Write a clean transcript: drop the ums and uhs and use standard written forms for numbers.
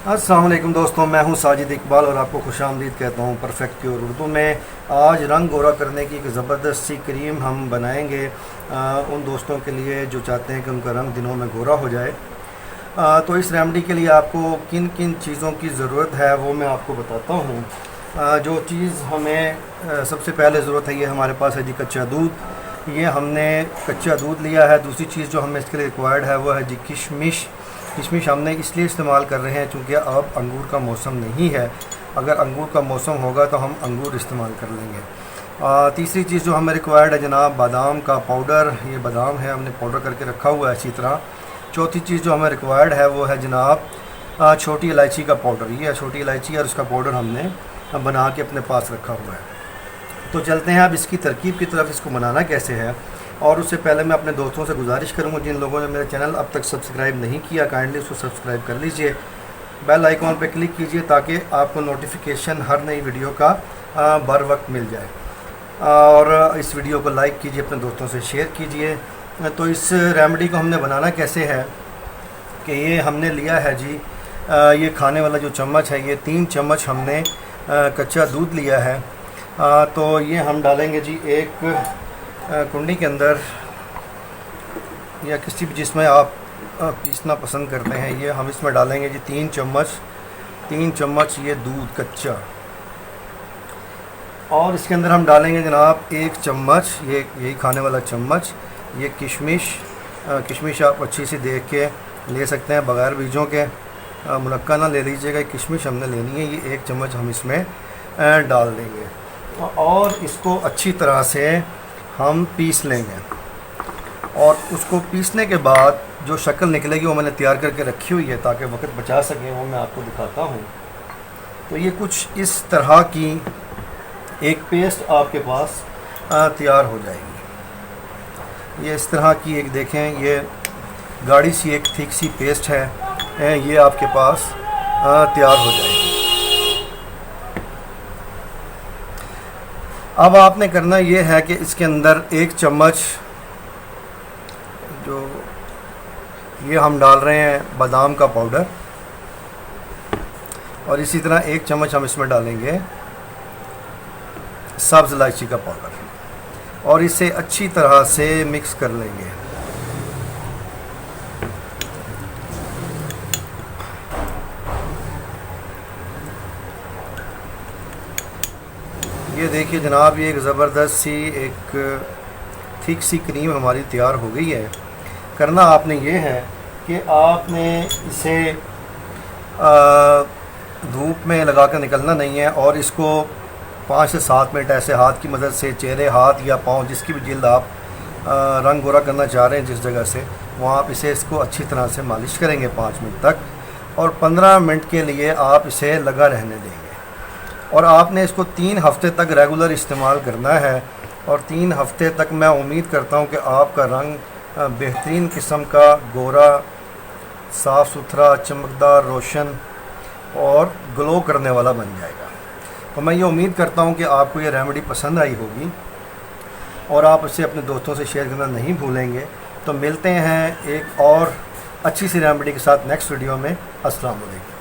अस्सलाम वालेकुम दोस्तों, मैं हूं साजिद इकबाल और आपको खुशामदीद कहता हूं परफेक्ट क्योर उर्दू में। आज रंग गोरा करने की एक ज़बरदस्त सी क्रीम हम बनाएंगे उन दोस्तों के लिए जो चाहते हैं कि उनका रंग दिनों में गोरा हो जाए। तो इस रेमेडी के लिए आपको किन किन चीज़ों की ज़रूरत है वो मैं आपको बताता हूँ। जो चीज़ हमें सबसे पहले ज़रूरत है, ये हमारे पास है जी कच्चा दूध। ये हमने कच्चा दूध लिया है। दूसरी चीज़ जो हमें इसके लिए रिक्वायर्ड है वो है जी किशमिश। किशमिश हमने इसलिए इस्तेमाल कर रहे हैं क्योंकि अब अंगूर का मौसम नहीं है। अगर अंगूर का मौसम होगा तो हम अंगूर इस्तेमाल कर लेंगे। तीसरी चीज़ जो हमें रिक्वायर्ड है जनाब, बादाम का पाउडर। ये बादाम है, हमने पाउडर करके रखा हुआ है अच्छी तरह। चौथी चीज़ जो हमें रिक्वायर्ड है वो है जनाब छोटी इलायची का पाउडर। ये छोटी इलायची और उसका पाउडर हमने बना के अपने पास रखा हुआ है। तो चलते हैं अब इसकी तरकीब की तरफ, इसको बनाना कैसे है। और उससे पहले मैं अपने दोस्तों से गुजारिश करूंगा, जिन लोगों ने मेरे चैनल अब तक सब्सक्राइब नहीं किया, काइंडली उसको सब्सक्राइब कर लीजिए। बेल आइकॉन पे क्लिक कीजिए ताकि आपको नोटिफिकेशन हर नई वीडियो का बर वक्त मिल जाए। और इस वीडियो को लाइक कीजिए, अपने दोस्तों से शेयर कीजिए। तो इस रेमेडी को हमने बनाना कैसे है कि ये हमने लिया है जी ये खाने वाला जो चम्मच है, ये 3 चम्मच हमने कच्चा दूध लिया है। तो ये हम डालेंगे जी एक कुंडी के अंदर या किसी भी जिसमें आप पीसना पसंद करते हैं। ये हम इसमें डालेंगे जी 3 चम्मच ये दूध कच्चा। और इसके अंदर हम डालेंगे जनाब 1 चम्मच, ये यही खाने वाला चम्मच, ये किशमिश। किशमिश आप अच्छी सी देख के ले सकते हैं, बग़ैर बीजों के। मुनक्का ना ले लीजिएगा, किशमिश हमने लेनी है। ये 1 चम्मच हम इसमें डाल देंगे और इसको अच्छी तरह से हम पीस लेंगे। और उसको पीसने के बाद जो शक्ल निकलेगी वो मैंने तैयार करके रखी हुई है ताकि वक्त बचा सकें, वो मैं आपको दिखाता हूँ। तो ये कुछ इस तरह की एक पेस्ट आपके पास तैयार हो जाएगी। ये इस तरह की एक देखें, ये गाढ़ी सी एक थिक सी पेस्ट है, ये आपके पास तैयार हो जाएगी। अब आपने करना ये है कि इसके अंदर 1 चम्मच जो ये हम डाल रहे हैं बादाम का पाउडर, और इसी तरह 1 चम्मच हम इसमें डालेंगे सब्ज़ इलायची का पाउडर और इसे अच्छी तरह से मिक्स कर लेंगे। ये देखिए जनाब, ये एक ज़बरदस्त सी एक थिक सी क्रीम हमारी तैयार हो गई है। करना आपने ये है कि आपने इसे धूप में लगा कर निकलना नहीं है, और इसको 5 से 7 मिनट ऐसे हाथ की मदद से चेहरे, हाथ या पाँव, जिसकी भी जिल्द आप रंग गोरा करना चाह रहे हैं जिस जगह से, वहाँ आप इसको अच्छी तरह से मालिश करेंगे 5 मिनट तक, और 15 मिनट के लिए आप इसे लगा रहने देंगे। और आपने इसको 3 हफ़्ते तक रेगुलर इस्तेमाल करना है। और 3 हफ़्ते तक मैं उम्मीद करता हूँ कि आपका रंग बेहतरीन किस्म का गोरा, साफ़ सुथरा, चमकदार, रोशन और ग्लो करने वाला बन जाएगा। तो मैं ये उम्मीद करता हूँ कि आपको ये रेमेडी पसंद आई होगी और आप इसे अपने दोस्तों से शेयर करना नहीं भूलेंगे। तो मिलते हैं एक और अच्छी सी रेमेडी के साथ नेक्स्ट वीडियो में। अस्सलाम वालेकुम।